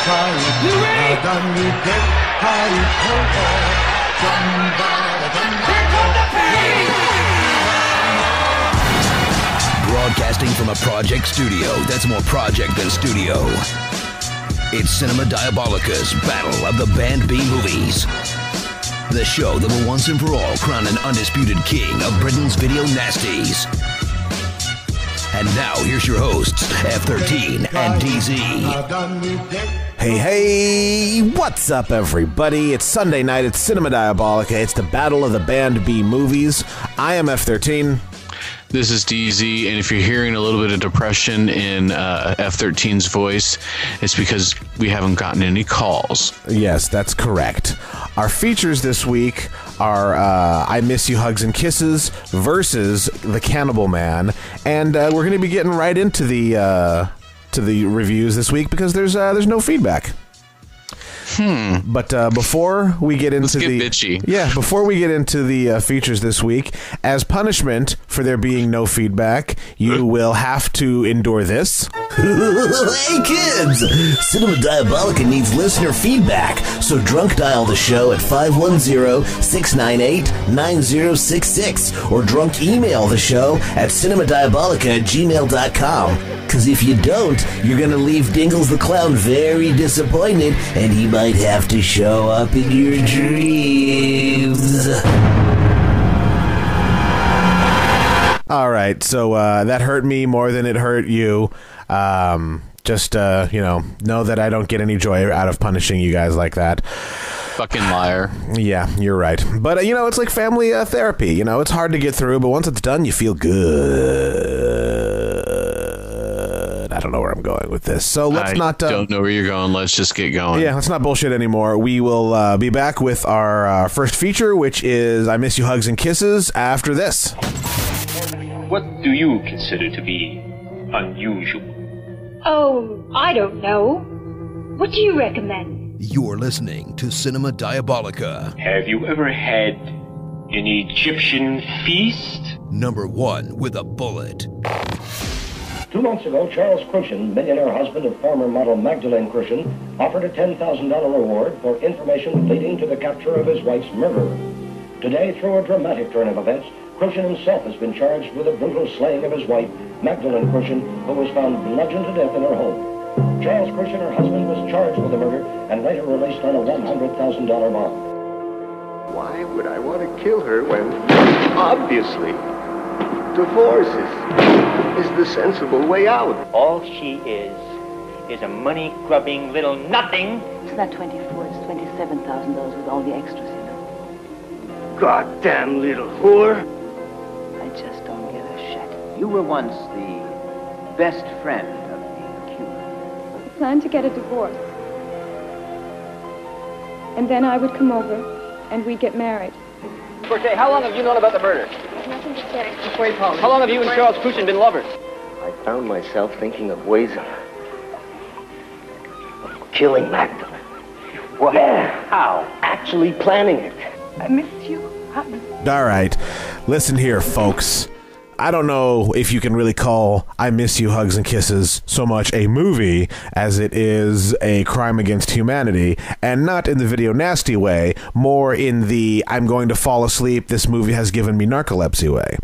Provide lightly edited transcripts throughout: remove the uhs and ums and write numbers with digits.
Broadcasting from a project studio that's more project than studio. It's Cinema Diabolica's Battle of the Band B Movies. The show that will once and for all crown an undisputed king of Britain's video nasties. And now, here's your hosts, F13 and DZ. Hey, what's up, everybody? It's Sunday night, it's Cinema Diabolica, it's the Battle of the Band B Movies. I am F13. This is DZ, and if you're hearing a little bit of depression in F13's voice, it's because we haven't gotten any calls. Yes, that's correct. Our features this week are I Miss You, Hugs and Kisses versus the Cannibal Man, and we're going to be getting right into the reviews this week because there's no feedback. But before we get into before we get into the features this week, as punishment for there being no feedback, you will have to endure this. Hey kids! Cinema Diabolica needs listener feedback, so drunk dial the show at 510-698-9066 or drunk email the show at cinemadiabolica@gmail.com. Cause if you don't, you're gonna leave Dingles the Clown very disappointed, and he might have to show up in your dreams. All right, so that hurt me more than it hurt you. Just know that I don't get any joy out of punishing you guys like that. Fucking liar. Yeah, you're right. But, it's like family therapy. It's hard to get through, but once it's done, you feel good. I don't know where I'm going with this. So let's don't know where you're going. Let's just get going. Yeah, let's not bullshit anymore. We will be back with our first feature, which is I Miss You, Hugs and Kisses, after this. What do you consider to be unusual? Oh, I don't know. What do you recommend? You're listening to Cinema Diabolica. Have you ever had an Egyptian feast? Number 1 with a bullet. 2 months ago, Charles Crucian, millionaire husband of former model Magdalene Crucian, offered a $10,000 reward for information leading to the capture of his wife's murderer. Today, through a dramatic turn of events, Crucian himself has been charged with the brutal slaying of his wife, Magdalene Crucian, who was found bludgeoned to death in her home. Charles Crucian, her husband, was charged with the murder and later released on a $100,000 bond. Why would I want to kill her when, obviously, divorce is the sensible way out? All she is a money-grubbing little nothing. It's not 24, it's $27,000 with all the extras, you know. Goddamn little whore. I just don't give a shit. You were once the best friend of the accused. I planned to get a divorce. And then I would come over and we'd get married. Forte, how long have you known about the murder? Nothing to say. Wait, Paul. How long have you and Charles Crucian been lovers? I found myself thinking of ways of killing Magdalene. What? Yeah, how? Actually planning it. I miss you. All right, listen here, folks. I don't know if you can really call I Miss You, Hugs and Kisses so much a movie as it is a crime against humanity, and not in the video nasty way, more in the I'm going to fall asleep, this movie has given me narcolepsy way.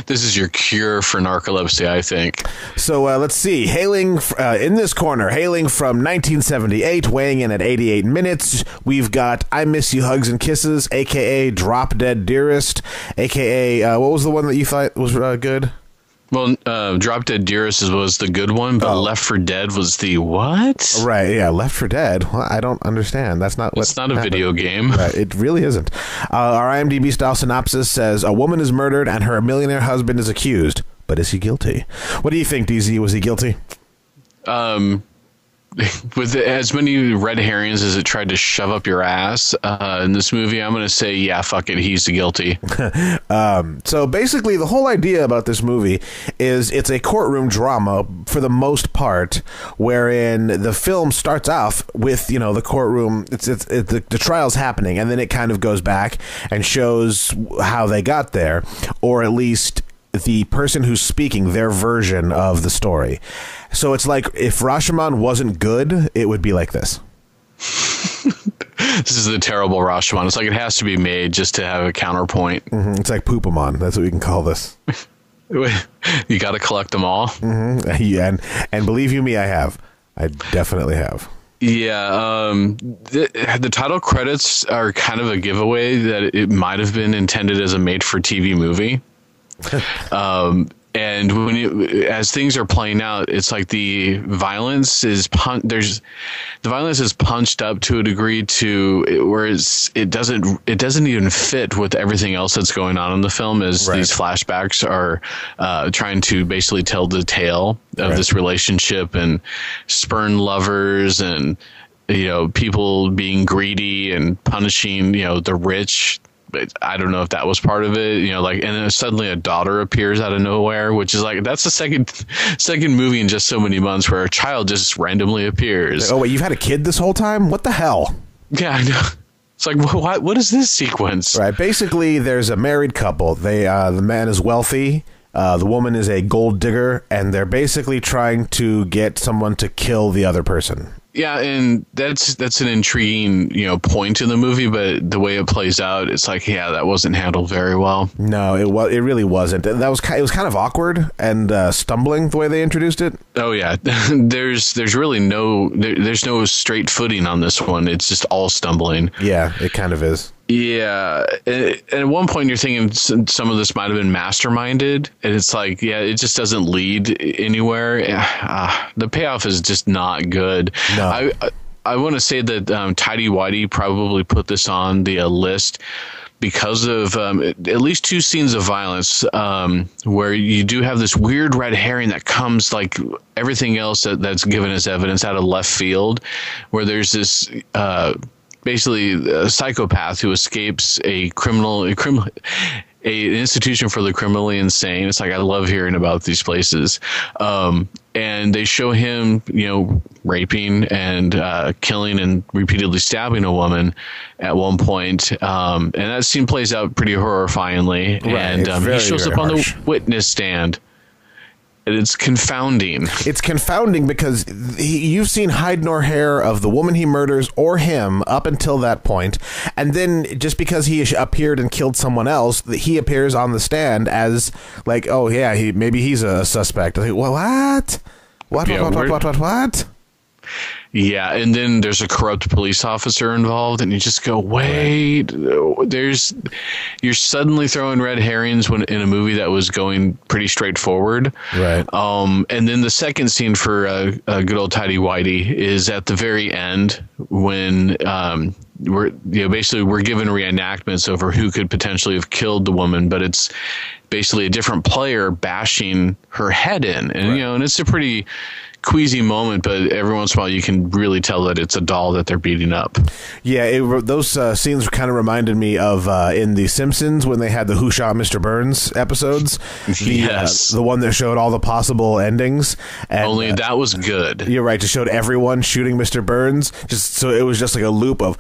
This is your cure for narcolepsy, I think. So let's see. Hailing in this corner, hailing from 1978, weighing in at 88 minutes, we've got I Miss You, Hugs and Kisses, a.k.a. Drop Dead Dearest, a.k.a. What was the one that you thought was good? Well, Drop Dead Dearest was the good one, but Left 4 Dead was the what? Right, yeah, Left 4 Dead. Well, I don't understand. That's not what It's not a video game. Right, it really isn't. Our IMDb style synopsis says, a woman is murdered and her millionaire husband is accused. But is he guilty? What do you think, DZ? Was he guilty? With as many red herrings as it tried to shove up your ass in this movie, I'm going to say, yeah, fuck it, he's guilty. So basically, the whole idea about this movie is it's a courtroom drama for the most part, wherein the film starts off with, the courtroom, the trial's happening, and then it kind of goes back and shows how they got there, or at least the person who's speaking their version of the story. So it's like if Rashomon wasn't good, it would be like this. This is the terrible Rashomon. It's like it has to be made just to have a counterpoint. Mm-hmm. It's like Poopamon. That's what we can call this. You got to collect them all. Mm-hmm. Yeah, and believe you me, I have. I definitely have. Yeah, the title credits are kind of a giveaway that it might have been intended as a made-for-TV movie. And as things are playing out, it's like the violence is punched up to a degree to where it doesn't even fit with everything else that's going on in the film, as these flashbacks are trying to basically tell the tale of this relationship and spurned lovers and people being greedy and punishing the rich. I don't know if that was part of it, and then suddenly a daughter appears out of nowhere, which is like, that's the second movie in just so many months where a child just randomly appears. Oh, wait, you've had a kid this whole time? What the hell? Yeah, I know. It's like, what is this sequence? Right. Basically, there's a married couple. The man is wealthy. The woman is a gold digger, and they're basically trying to get someone to kill the other person. Yeah, and that's an intriguing, point in the movie, but the way it plays out, it's like, yeah, that wasn't handled very well. No, it really wasn't. It was kind of awkward and stumbling the way they introduced it. Oh yeah, there's really there's no straight footing on this one. It's just all stumbling. Yeah, it kind of is. Yeah, and at one point you're thinking some of this might have been masterminded, and it's like, yeah, it just doesn't lead anywhere. The payoff is just not good. No. I want to say that Tidy Whitey probably put this on the list because of at least two scenes of violence where you do have this weird red herring that comes like everything else that's given as evidence out of left field, where there's this basically a psychopath who escapes an institution for the criminally insane. It's like, I love hearing about these places. And they show him, raping and killing and repeatedly stabbing a woman at one point. And that scene plays out pretty horrifyingly. Right. And he shows up on the witness stand. And it's confounding. It's confounding because you've seen hide nor hair of the woman he murders or him up until that point, and then just because he appeared and killed someone else, he appears on the stand as like, oh yeah, maybe he's a suspect. Like, well, what? What? Yeah, and then there's a corrupt police officer involved, and you just go, wait, you're suddenly throwing red herrings in a movie that was going pretty straightforward. Right. And then the second scene for good old Tidy Whitey is at the very end when we're given reenactments over who could potentially have killed the woman, but it's basically a different player bashing her head in, and and it's a pretty queasy moment, but every once in a while you can really tell that it's a doll that they're beating up. Yeah, those scenes kind of reminded me of in The Simpsons when they had the Who Shot Mr. Burns episodes. The one that showed all the possible endings. And, only that was good. You're right. It showed everyone shooting Mr. Burns. So it was just like a loop of.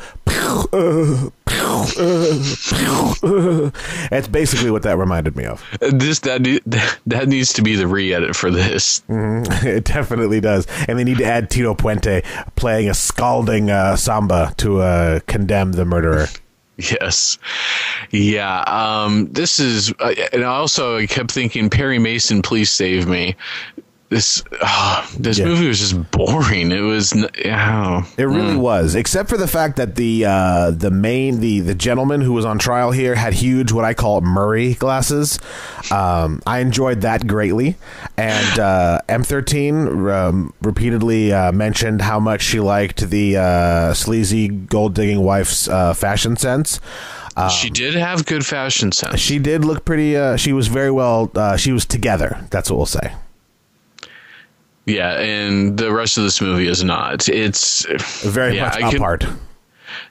That's basically what that reminded me of. That needs to be the re-edit for this. Mm-hmm. It definitely does, and they need to add Tito Puente playing a scalding samba to condemn the murderer. Yes. Yeah. This is, and also I kept thinking, Perry Mason, please save me. This movie was just boring. It was. It really was, except for the fact that the gentleman who was on trial here had huge, what I call Murray glasses. I enjoyed that greatly, and M13 repeatedly mentioned how much she liked the sleazy gold digging wife's fashion sense. She did have good fashion sense. She did look pretty. She was very well. She was together. That's what we'll say. Yeah, and the rest of this movie is not. It's very much apart.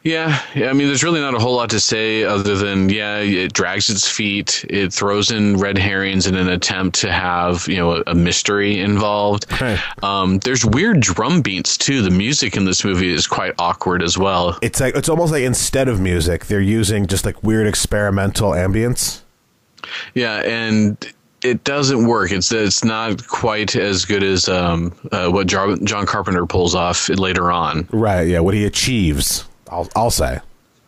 Yeah, I mean, there's really not a whole lot to say other than, it drags its feet. It throws in red herrings in an attempt to have, a mystery involved. Right. There's weird drum beats, too. The music in this movie is quite awkward as well. It's almost like instead of music, they're using just like weird experimental ambience. Yeah, and It doesn't work. It's not quite as good as what John Carpenter pulls off later on. Right, yeah, what he achieves, I'll say.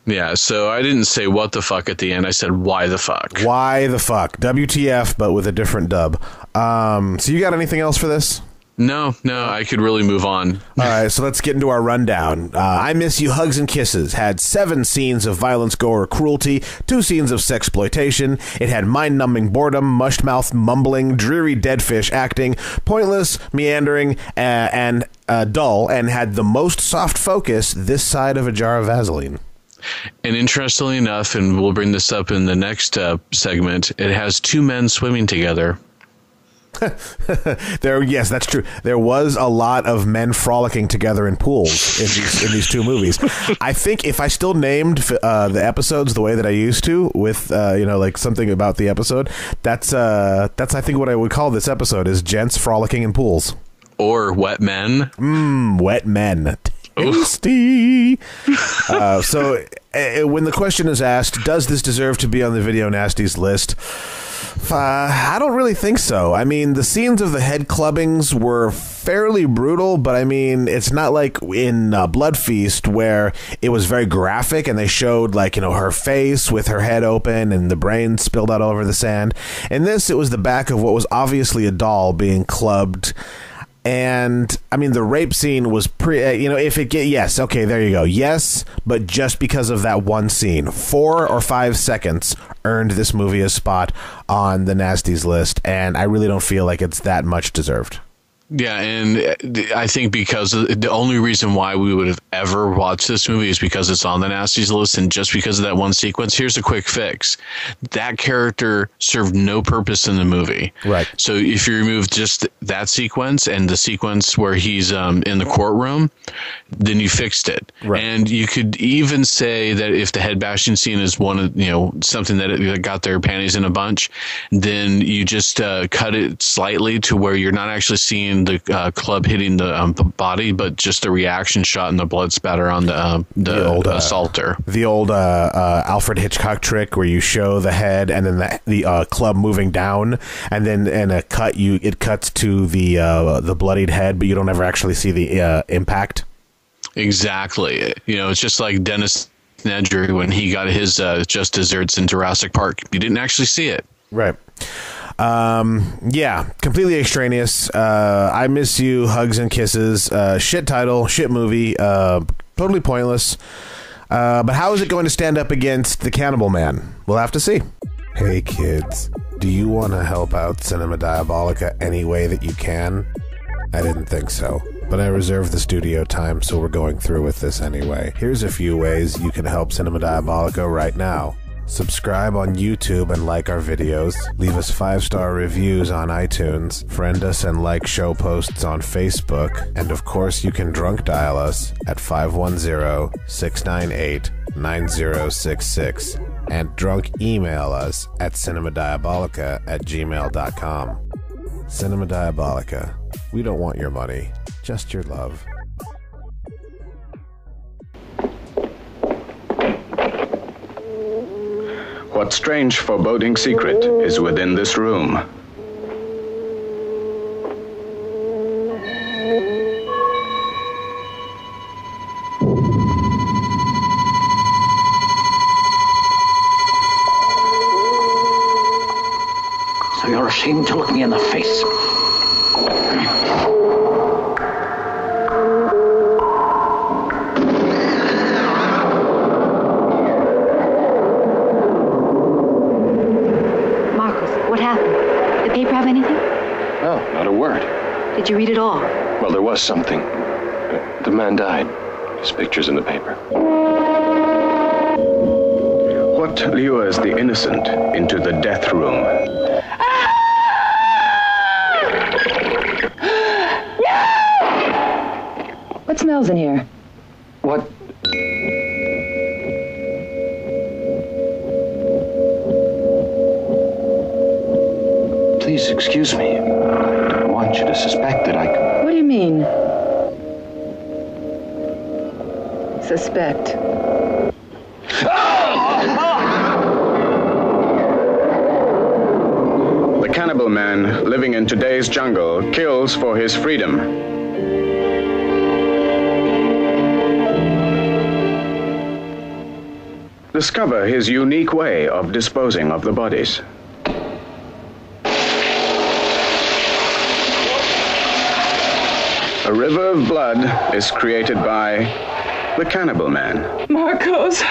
Yeah, so I didn't say what the fuck at the end. I said why the fuck. Why the fuck? WTF, but with a different dub. So you got anything else for this? No, I could really move on. All right, so let's get into our rundown. I Miss You, Hugs and Kisses had 7 scenes of violence, gore, cruelty, 2 scenes of sexploitation. It had mind-numbing boredom, mushed-mouth mumbling, dreary dead fish acting, pointless, meandering, and dull, and had the most soft focus this side of a jar of Vaseline. And interestingly enough, and we'll bring this up in the next segment, it has 2 men swimming together. Yes, that's true. There was a lot of men frolicking together in pools in these 2 movies. I think if I still named the episodes the way that I used to, with like something about the episode, that's I think what I would call this episode is Gents Frolicking in Pools. Or Wet Men. Wet Men. Tasty. So when the question is asked, does this deserve to be on the Video Nasties list? I don't really think so. I mean, the scenes of the head clubbings were fairly brutal, but I mean, it's not like in Blood Feast where it was very graphic and they showed her face with her head open and the brain spilled out all over the sand. In this, it was the back of what was obviously a doll being clubbed. And I mean, the rape scene was yes, okay, there you go. Yes, but just because of that one scene, 4 or 5 seconds earned this movie a spot on the Nasties list, and I really don't feel like it's that much deserved. Yeah, and I think because the only reason why we would have ever watched this movie is because it's on the Nasties list, and just because of that one sequence. Here's a quick fix. That character served no purpose in the movie. Right. So if you remove just that sequence and the sequence where he's in the courtroom, then you fixed it. Right. And you could even say that if the head bashing scene is one of, something that got their panties in a bunch, then you just cut it slightly to where you're not actually seeing the club hitting the body, but just the reaction shot and the blood spatter on the old assaulter. The old Alfred Hitchcock trick where you show the head and then the club moving down, and then in a cut it cuts to the bloodied head, but you don't ever actually see the impact. Exactly. It's just like Dennis Nedry when he got his Just Desserts in Jurassic Park. You didn't actually see it. Right. Yeah, completely extraneous. I Miss You, Hugs and Kisses. Shit title, shit movie. Totally pointless. But how is it going to stand up against The Cannibal Man? We'll have to see. Hey kids, do you want to help out Cinema Diabolica any way that you can? I didn't think so, but I reserved the studio time, so we're going through with this anyway. Here's a few ways you can help Cinema Diabolica right now. Subscribe on YouTube and like our videos. Leave us 5-star reviews on iTunes. Friend us and like show posts on Facebook. And of course, you can drunk dial us at 510-698-9066. And drunk email us at cinemadiabolica@gmail.com. Cinema Diabolica. We don't want your money, just your love. What strange, foreboding secret is within this room? So you're ashamed to look me in the face? Did you read it all? Well, there was something. The man died. His picture's in the paper. What lures the innocent into the death room? What smells in here? What? Please excuse me. I want you to suspect that I could... What do you mean? Suspect. The Cannibal man living in today's jungle kills for his freedom. Discover his unique way of disposing of the bodies. A river of blood is created by the Cannibal Man. Marcos.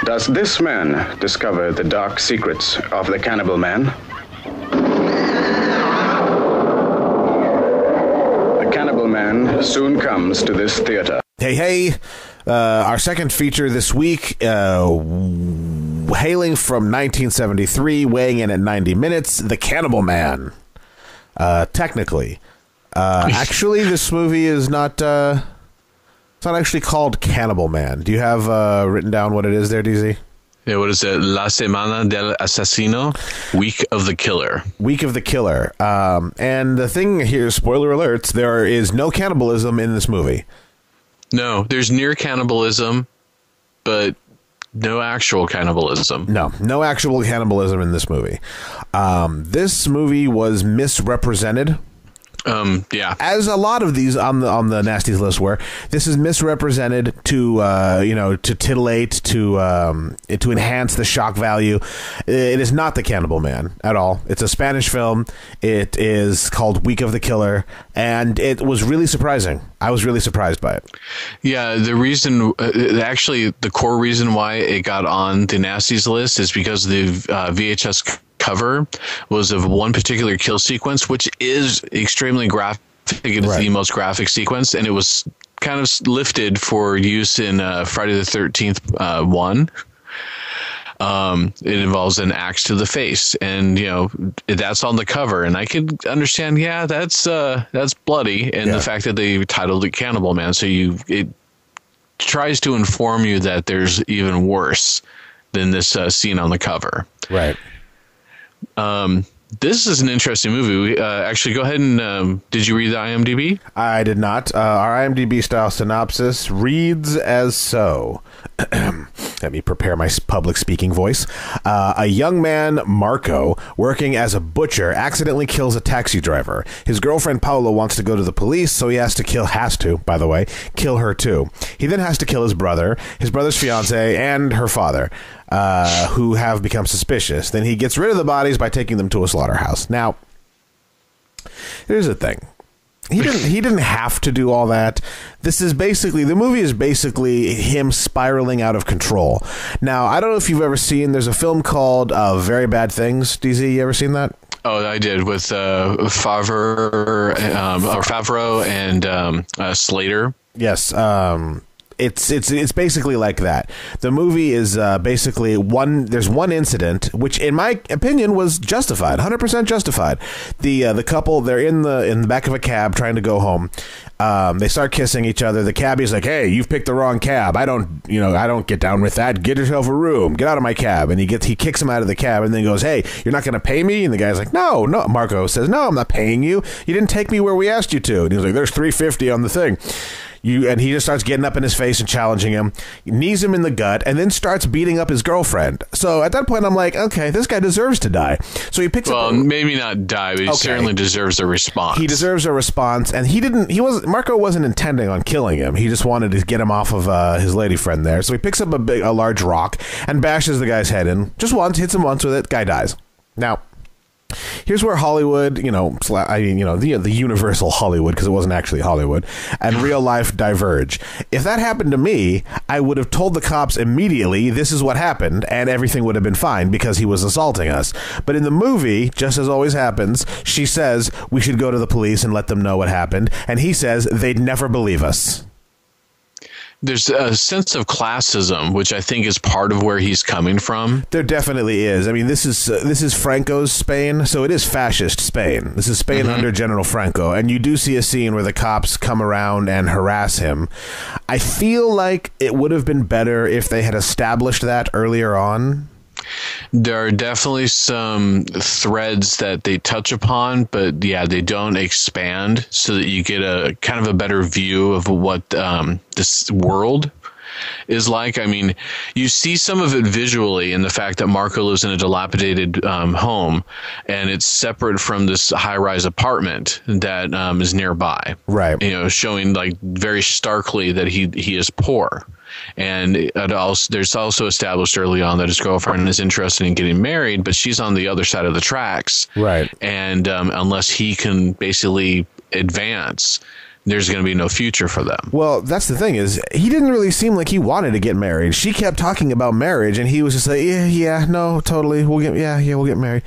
Does this man discover the dark secrets of the Cannibal Man? The Cannibal Man soon comes to this theater. Hey, our second feature this week, hailing from 1973, weighing in at 90 minutes, The Cannibal Man. Technically. Actually, this movie is not... it's not actually called Cannibal Man. Do you have written down what it is there, DZ? Yeah, what is it? La Semana del Asesino? Week of the Killer. Week of the Killer. And the thing here, spoiler alerts, there is no cannibalism in this movie. No, there's near cannibalism, but no actual cannibalism. No actual cannibalism in this movie. This movie was misrepresented. Yeah, as a lot of these on the Nasties list were. This is misrepresented to to titillate, to enhance the shock value. It is not The Cannibal Man at all. It's a Spanish film. It is called Week of the Killer, and it was really surprising. I was really surprised by it. Yeah, the reason, actually, the core reason why it got on the Nasties list is because the VHS cover was of one particular kill sequence, which is extremely graphic. It is the most graphic sequence, and it was kind of lifted for use in Friday the 13th one. It involves an axe to the face, and that's on the cover, and I could understand. Yeah, that's bloody, and the fact that they titled it Cannibal Man, so it tries to inform you that there's even worse than this scene on the cover. Right. This is an interesting movie. Actually, go ahead and did you read the IMDb? I did not. Our IMDb style synopsis reads as so. Let me prepare my public speaking voice. A young man, Marco, working as a butcher, accidentally kills a taxi driver. His girlfriend, Paula, wants to go to the police, so he has to kill her too. He then has to kill his brother's fiance, and her father, who have become suspicious. Then he gets rid of the bodies by taking them to a slaughterhouse. Now, here's the thing. He didn't have to do all that. The movie is basically him spiraling out of control. Now, I don't know if you've ever seen, there's a film called Very Bad Things. DZ, you ever seen that? Oh, I did, with Favreau and Slater. Yes. It's basically like that. The movie is basically there's one incident which, in my opinion, was justified, 100% justified. The couple, they're in the back of a cab trying to go home. They start kissing each other. The cabbie's like, "Hey, you've picked the wrong cab. I don't get down with that. Get yourself a room. Get out of my cab." And he kicks him out of the cab, and then goes, "Hey, you're not going to pay me?" And the guy's like, "No." Marco says, "No, I'm not paying you. You didn't take me where we asked you to." And he's like, "There's $3.50 on the thing." And he just starts getting up in his face and challenging him, knees him in the gut, and then starts beating up his girlfriend. So at that point, I'm like, okay, this guy deserves to die. So he picks up. Well, maybe not die, but he certainly deserves a response. He deserves a response, and Marco wasn't intending on killing him. He just wanted to get him off of his lady friend there. So he picks up a large rock and bashes the guy's head in just once, hits him once with it. Guy dies. Now, here's where Hollywood, the universal Hollywood, because it wasn't actually Hollywood, and real life diverge. If that happened to me, I would have told the cops immediately this is what happened, and everything would have been fine because he was assaulting us. But in the movie, just as always happens, she says we should go to the police and let them know what happened, and he says they'd never believe us. There's a sense of classism, which I think is part of where he's coming from. There definitely is. I mean, this is Franco's Spain, so it is fascist Spain. This is Spain under General Franco, and you do see a scene where the cops come around and harass him. I feel like it would have been better if they had established that earlier on. There are definitely some threads that they touch upon, but yeah, they don't expand so that you get a kind of a better view of what this world is like. I mean, you see some of it visually in the fact that Marco lives in a dilapidated home, and it's separate from this high-rise apartment that is nearby. Right. You know, showing like very starkly that he is poor. And there's also established early on that his girlfriend is interested in getting married, but she's on the other side of the tracks. Right. And unless he can basically advance, there's going to be no future for them. Well, that's the thing is he didn't really seem like he wanted to get married. She kept talking about marriage, and he was just like, yeah, no, totally. We'll get married.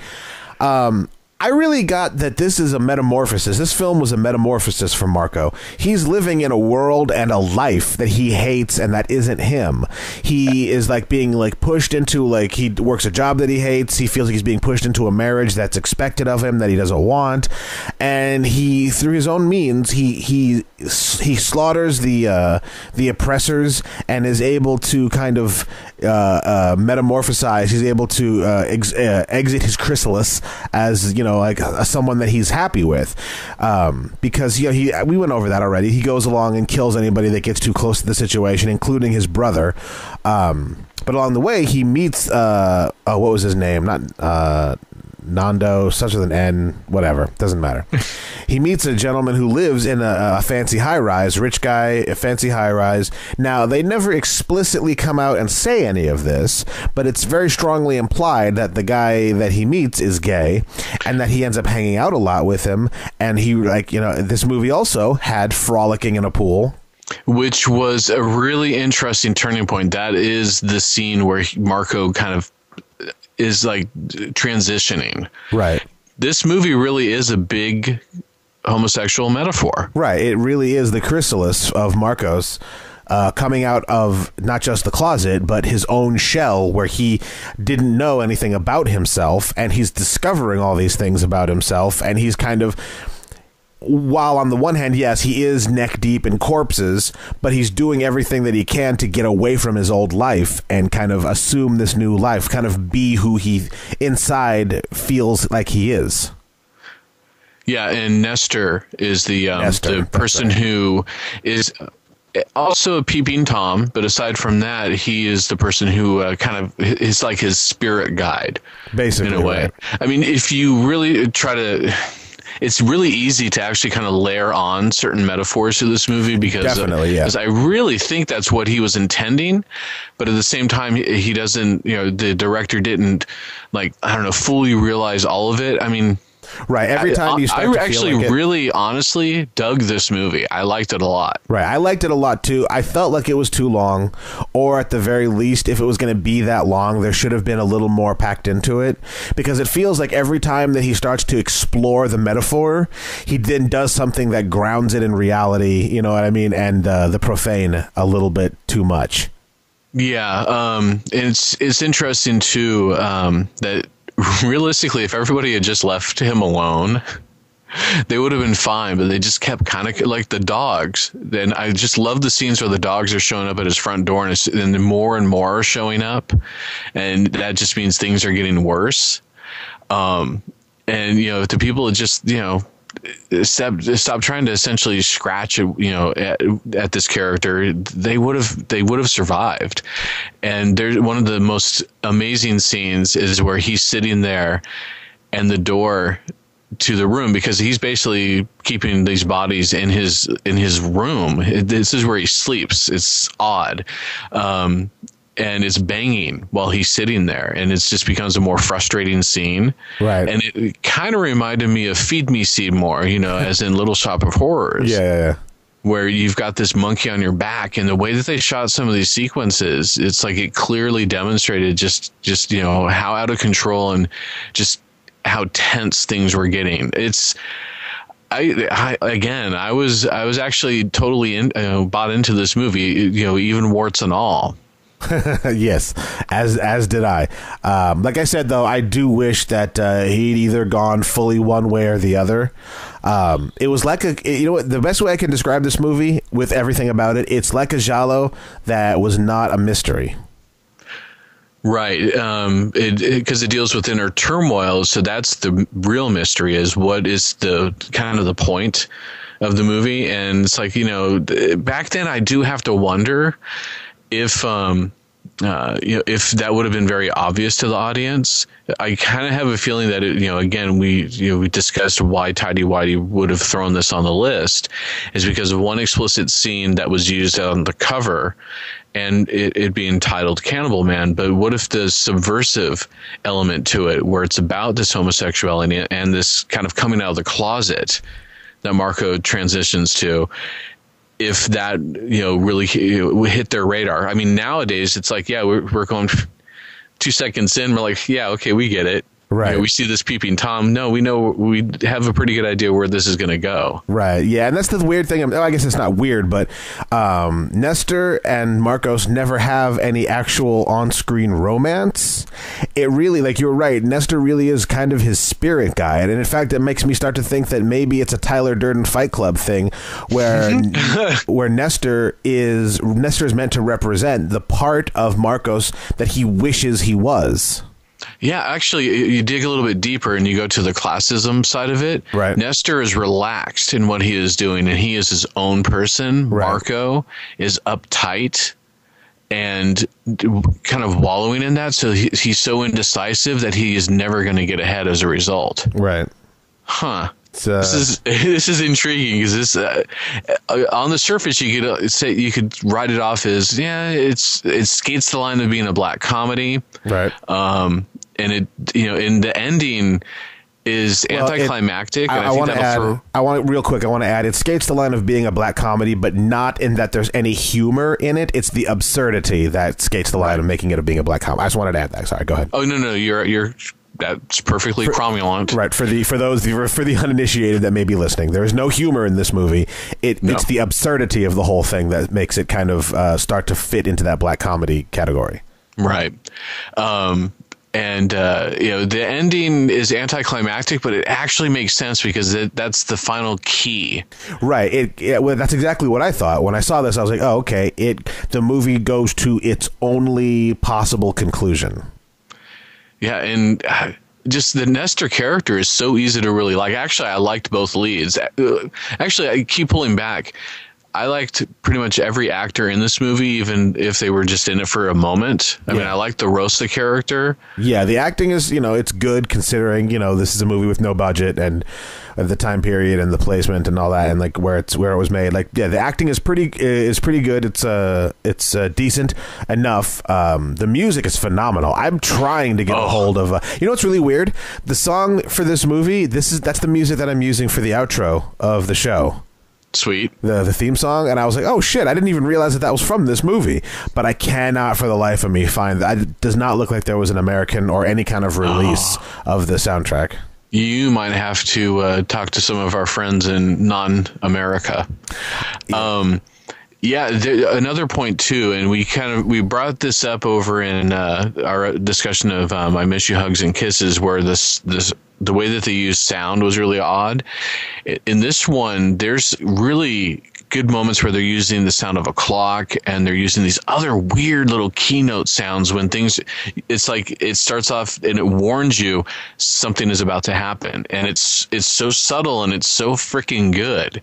I really got that this is a metamorphosis. This film was a metamorphosis for Marco. He's living in a world and a life that he hates and that isn't him. He is like being like pushed into, like, he works a job that he hates. He feels like he's being pushed into a marriage that's expected of him that he doesn't want. And he, through his own means, he slaughters the oppressors and is able to kind of metamorphosize. He's able to exit his chrysalis as, you know, like someone that he's happy with, because, you know, we went over that already. He goes along and kills anybody that gets too close to the situation, including his brother. But along the way, he meets what was his name? Not Nando, such as an N, whatever, doesn't matter. He meets a gentleman who lives in a fancy high-rise, rich guy, a fancy high-rise. Now, they never explicitly come out and say any of this, but it's very strongly implied that the guy that he meets is gay, and that he ends up hanging out a lot with him, and he, like, you know, this movie also had frolicking in a pool. Which was a really interesting turning point. That is the scene where Marco kind of is like transitioning. Right. This movie really is a big homosexual metaphor. Right. It really is the chrysalis of Marcos coming out of not just the closet, but his own shell, where he didn't know anything about himself, and he's discovering all these things about himself, and he's kind of, while on the one hand, yes, he is neck deep in corpses, but he's doing everything that he can to get away from his old life and kind of assume this new life, kind of be who he inside feels like he is. Yeah, and Nestor is the person who is also a peeping Tom, but aside from that, he is the person who kind of is like his spirit guide, basically, in a way. Right. I mean, if you really try to... It's really easy to actually kind of layer on certain metaphors to this movie because I really think that's what he was intending. But at the same time, he doesn't, you know, the director didn't, like, I don't know, fully realize all of it. I mean, right. Every time you start I to actually feel like really honestly dug this movie. I liked it a lot. Right. I liked it a lot too. I felt like it was too long, or at the very least, if it was going to be that long, there should have been a little more packed into it, because it feels like every time that he starts to explore the metaphor, he then does something that grounds it in reality, you know what I mean, and the profane a little bit too much. Yeah. It's interesting too that realistically, if everybody had just left him alone, they would have been fine, but they just kept kind of like the dogs. Then I just love the scenes where the dogs are showing up at his front door, and more are showing up, and that just means things are getting worse. And, you know, to people, it just, you know, stop trying to essentially scratch, you know, at this character. They would have survived. And there's one of the most amazing scenes is where he's sitting there and the door to the room, because he's basically keeping these bodies in his room. This is where he sleeps. It's odd. And it's banging while he's sitting there, and it just becomes a more frustrating scene. Right. And it kind of reminded me of Feed Me Seymour, you know, as in Little Shop of Horrors. Yeah. Where you've got this monkey on your back, and the way that they shot some of these sequences, it's like it clearly demonstrated just you know, how out of control and just how tense things were getting. It's I was actually totally bought into this movie, you know, even warts and all. Yes, as did I. Like I said, though, I do wish that he'd either gone fully one way or the other. It was like you know what, the best way I can describe this movie with everything about it, it's like a giallo that was not a mystery. Right, because it deals with inner turmoil, so that's the real mystery, is what is the kind of the point of the movie. And it's like, you know, back then I do have to wonder if if that would have been very obvious to the audience, I kind of have a feeling that again, we discussed why Tidy Whitey would have thrown this on the list is because of one explicit scene that was used on the cover, and it being titled Cannibal Man. But what if the subversive element to it, where it's about this homosexuality and this kind of coming out of the closet that Marco transitions to, if that really hit their radar? I mean, nowadays it's like, yeah, we're going 2 seconds in, we're like, yeah, okay, we get it. Right. We see this peeping Tom. No, we know, we have a pretty good idea where this is going to go. Right. Yeah. And that's the weird thing. I guess it's not weird, but Nestor and Marcos never have any actual on-screen romance. It really, like, you're right, Nestor really is kind of his spirit guide. And in fact, it makes me start to think that maybe it's a Tyler Durden Fight Club thing where where Nestor is meant to represent the part of Marcos that he wishes he was. Yeah, actually, you dig a little bit deeper and you go to the classism side of it. Right. Nestor is relaxed in what he is doing, and he is his own person. Right. Marco is uptight and kind of wallowing in that. So he's so indecisive that he is never going to get ahead as a result. Right. Huh. This is intriguing because this on the surface you could write it off as it skates the line of being a black comedy, right? And it in the ending is anticlimactic. I want to add it skates the line of being a black comedy, but not in that there's any humor in it. It's the absurdity that skates the line of making it being a black comedy. I just wanted to add that. Sorry, go ahead. Oh no, you're. That's perfectly cromulent. Right. For the uninitiated that may be listening, there is no humor in this movie. It's the absurdity of the whole thing that makes it kind of start to fit into that black comedy category. Right. And the ending is anticlimactic, but it actually makes sense because that's the final key. Right. Well, that's exactly what I thought. When I saw this, I was like, oh, okay. The movie goes to its only possible conclusion. Yeah, and just the Nestor character is so easy to really like. Actually, I liked both leads. Actually, I keep pulling back. I liked pretty much every actor in this movie, even if they were just in it for a moment. I mean, I liked the Rosa character. Yeah, the acting is, it's good considering, this is a movie with no budget and the time period and the placement and all that, and like where it was made. Like, yeah, the acting is pretty good. It's decent enough. The music is phenomenal. I'm trying to get a hold of. What's really weird? The song for this movie. That's the music that I'm using for the outro of the show. Sweet. The theme song, and I was like, oh shit, I didn't even realize that was from this movie. But I cannot for the life of me find that. It does not look like there was an American or any kind of release of the soundtrack. You might have to talk to some of our friends in non-America. Another point too, and we brought this up over in our discussion of I Miss You, Hugs and Kisses, where the way that they use sound was really odd. In this one, there's really good moments where they're using the sound of a clock, and they're using these other weird little keynote sounds when it's like it starts off and it warns you something is about to happen, and it's so subtle and it's so freaking good.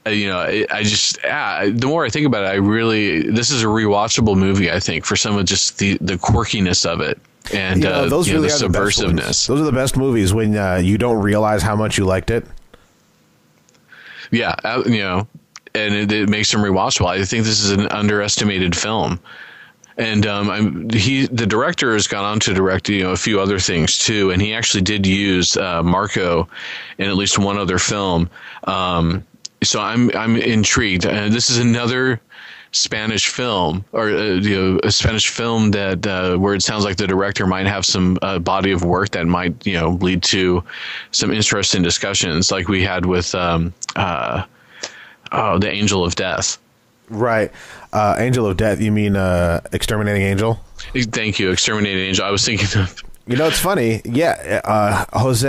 The more I think about it, this is a rewatchable movie, I think, for some of just the quirkiness of it. And those really the are subversiveness. Those are the best movies when you don't realize how much you liked it. Yeah, and it makes them rewatchable. I think this is an underestimated film. And the director has gone on to direct a few other things too, and he actually did use Marco in at least one other film. So I'm intrigued. This is another Spanish film, or a Spanish film that where it sounds like the director might have some body of work that might lead to some interesting discussions, like we had with The Angel of Death. Right. Angel of Death. You mean Exterminating Angel? Thank you, Exterminating Angel. I was thinking of. It's funny. Yeah, Luis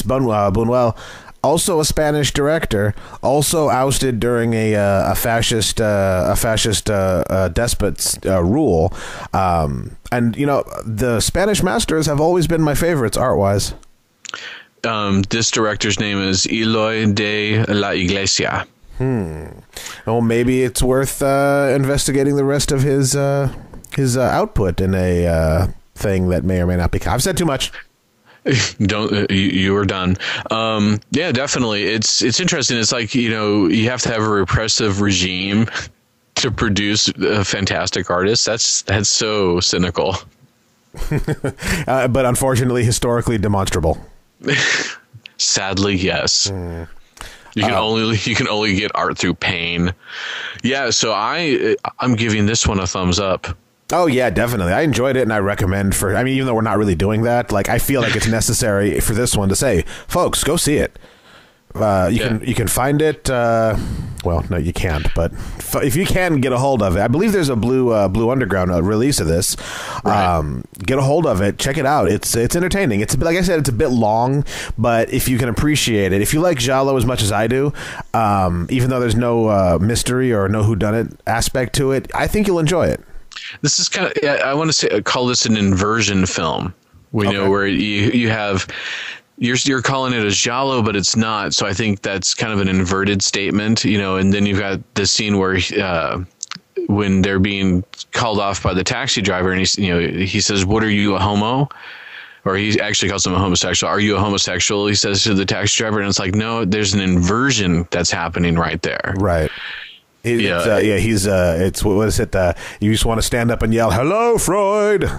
Buñuel. Also a Spanish director, also ousted during a fascist despot's rule, and the Spanish masters have always been my favorites art-wise. This director's name is Eloy de la Iglesia. Well, maybe it's worth investigating the rest of his output in a thing that may or may not be. I've said too much. Don't you were done. Yeah, definitely. It's interesting. It's like, you have to have a repressive regime to produce a fantastic artist. That's so cynical. But unfortunately, historically demonstrable. Sadly, yes. You can only get art through pain. Yeah, so I'm giving this one a thumbs up. Oh yeah, definitely. I enjoyed it, and I recommend even though we're not really doing that, like I feel like it's necessary for this one to say, folks, go see it. You can find it. Well, no, you can't. But if you can get a hold of it, I believe there's a Blue Underground release of this. Right. Get a hold of it. Check it out. It's entertaining. It's like I said, it's a bit long, but if you can appreciate it, if you like Giallo as much as I do, even though there's no mystery or no whodunit aspect to it, I think you'll enjoy it. This is kind of, I want to call this an inversion film. Where you have. You're calling it a giallo, but it's not. So I think that's kind of an inverted statement, and then you've got the scene where when they're being called off by the taxi driver, and he says, "What, are you, a homo?" Or he actually calls him a homosexual. "Are you a homosexual?" He says to the taxi driver, and it's like, no, there's an inversion that's happening right there. Right. It's what is it? You just want to stand up and yell, "Hello, Freud."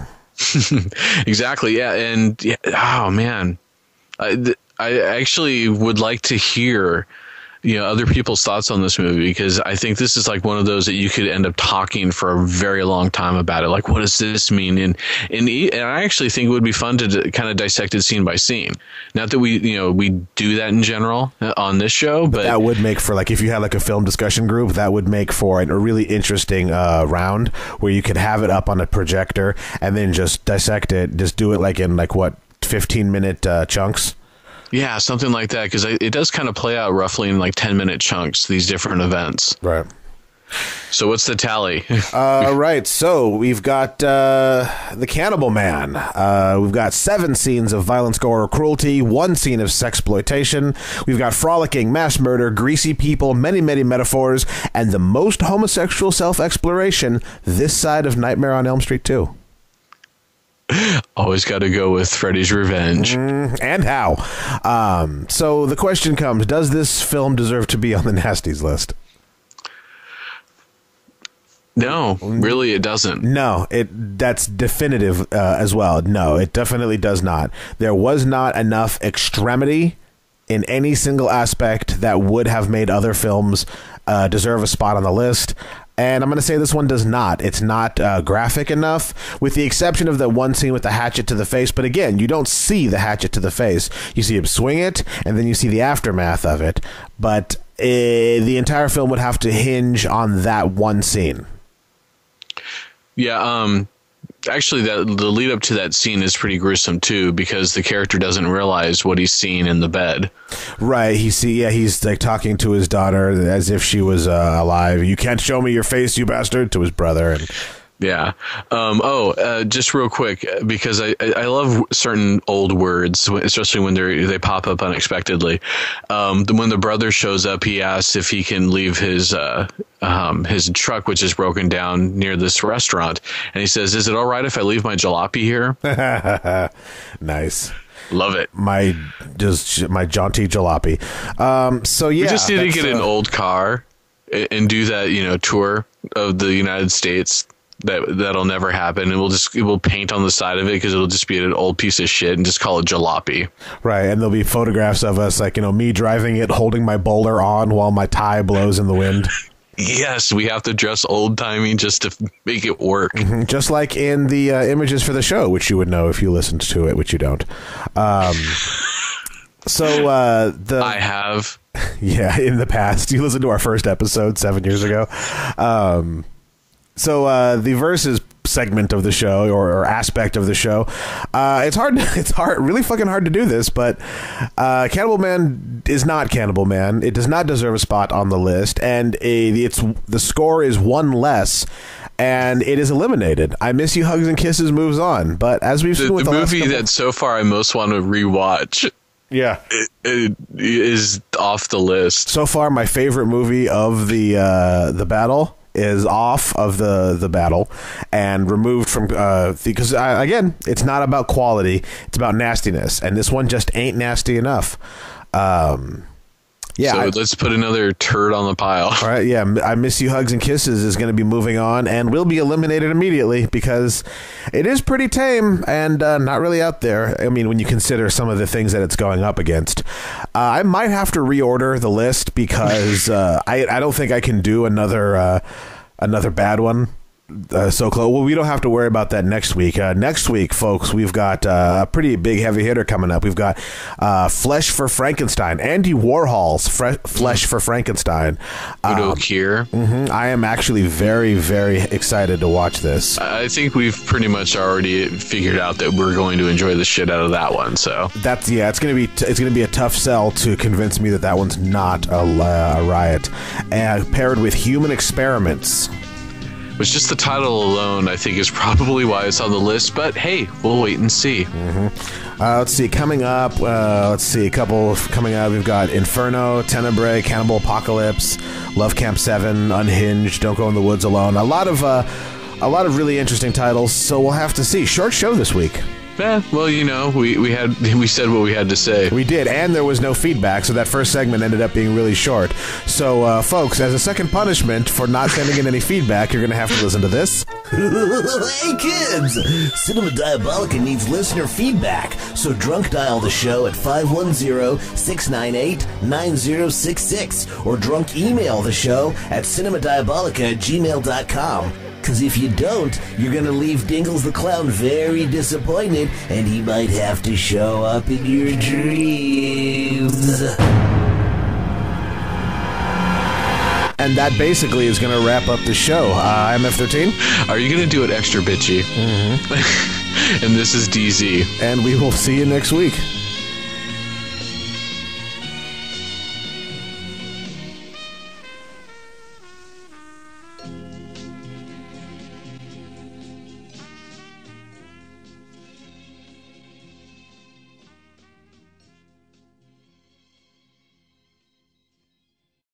Exactly. Yeah. And oh man. I actually would like to hear, other people's thoughts on this movie, because I think this is like one of those that you could end up talking for a very long time about it. Like, what does this mean? And I actually think it would be fun to kind of dissect it scene by scene. Not that we do that in general on this show, but that would make for, like, if you had like a film discussion group, that would make for a really interesting round where you could have it up on a projector and then just dissect it. Just do it like in 15-minute chunks. Yeah, something like that, because it does kind of play out roughly in 10-minute chunks, these different events. Right. So what's the tally? Right. So we've got the Cannibal Man. We've got 7 scenes of violence, gore, or cruelty, 1 scene of sexploitation. We've got frolicking, mass murder, greasy people, many, many metaphors, and the most homosexual self-exploration this side of Nightmare on Elm Street 2. Always got to go with Freddy's Revenge. And how. So the question comes, does this film deserve to be on the Nasties list? No, really it doesn't. No, that's definitive as well. No, it definitely does not. There was not enough extremity in any single aspect that would have made other films deserve a spot on the list. And I'm going to say this one does not. It's not graphic enough, with the exception of the one scene with the hatchet to the face. But again, you don't see the hatchet to the face. You see him swing it, and then you see the aftermath of it. But the entire film would have to hinge on that one scene. Yeah, actually, the lead up to that scene is pretty gruesome too, because the character doesn't realize what he's seeing in the bed. Right. He's like talking to his daughter as if she was alive. "You can't show me your face, you bastard," to his brother. And yeah. Just real quick, because I love certain old words, especially when they pop up unexpectedly. When the brother shows up, he asks if he can leave his truck, which is broken down near this restaurant, and he says, "Is it all right if I leave my jalopy here?" Nice. Love it. My jaunty jalopy. So yeah, we just need to get an old car and do that, tour of the United States. That'll never happen, and we'll paint on the side of it because it'll just be an old piece of shit, and just call it jalopy. Right, and there'll be photographs of us, like, me driving it, holding my bowler on while my tie blows in the wind. Yes, we have to dress old-timey just to make it work. Mm-hmm. Just like in the images for the show, which you would know if you listened to it, which you don't. I have. Yeah, in the past. You listened to our first episode 7 years ago. So the versus segment of the show or aspect of the show, it's really fucking hard to do this, but Cannibal Man is not Cannibal Man. It does not deserve a spot on the list, and the score is 1 less, and it is eliminated. I Miss You, Hugs and Kisses moves on, but as we've seen with the movie that so far I most want to rewatch Yeah. It is off the list. So far, my favorite movie of the battle is off of the battle and removed from because again, it's not about quality, it's about nastiness, and this one just ain't nasty enough. Yeah, so let's put another turd on the pile. All right, yeah, I Miss You, Hugs and Kisses is going to be moving on and will be eliminated immediately because it is pretty tame and not really out there. I mean, when you consider some of the things that it's going up against. I might have to reorder the list because I don't think I can do another bad one. So close. Well, we don't have to worry about that next week. Next week, folks, we've got a pretty big heavy hitter coming up. We've got Flesh for Frankenstein, Andy Warhol's Flesh for Frankenstein. Udo Kier. I am actually very, very excited to watch this. I think we've pretty much already figured out that we're going to enjoy the shit out of that one. So it's gonna be a tough sell to convince me that one's not a riot. Paired with Human Experiments. Which just the title alone, I think, is probably why it's on the list. But hey, we'll wait and see. Let's see. Coming up, a couple coming out. We've got Inferno, Tenebrae, Cannibal Apocalypse, Love Camp 7, Unhinged, Don't Go in the Woods Alone. A lot of really interesting titles. So we'll have to see. Short show this week. Well, you know, we said what we had to say. We did, and there was no feedback, so that first segment ended up being really short. So, folks, as a second punishment for not sending in any feedback, you're going to have to listen to this. Hey, kids! Cinema Diabolica needs listener feedback, so drunk dial the show at 510-698-9066, or drunk email the show at cinemadiabolica@gmail.com. Because if you don't, you're going to leave Dingles the Clown very disappointed, and he might have to show up in your dreams. And that basically is going to wrap up the show. I'm F13. Are you going to do it extra bitchy? And this is DZ. And we will see you next week.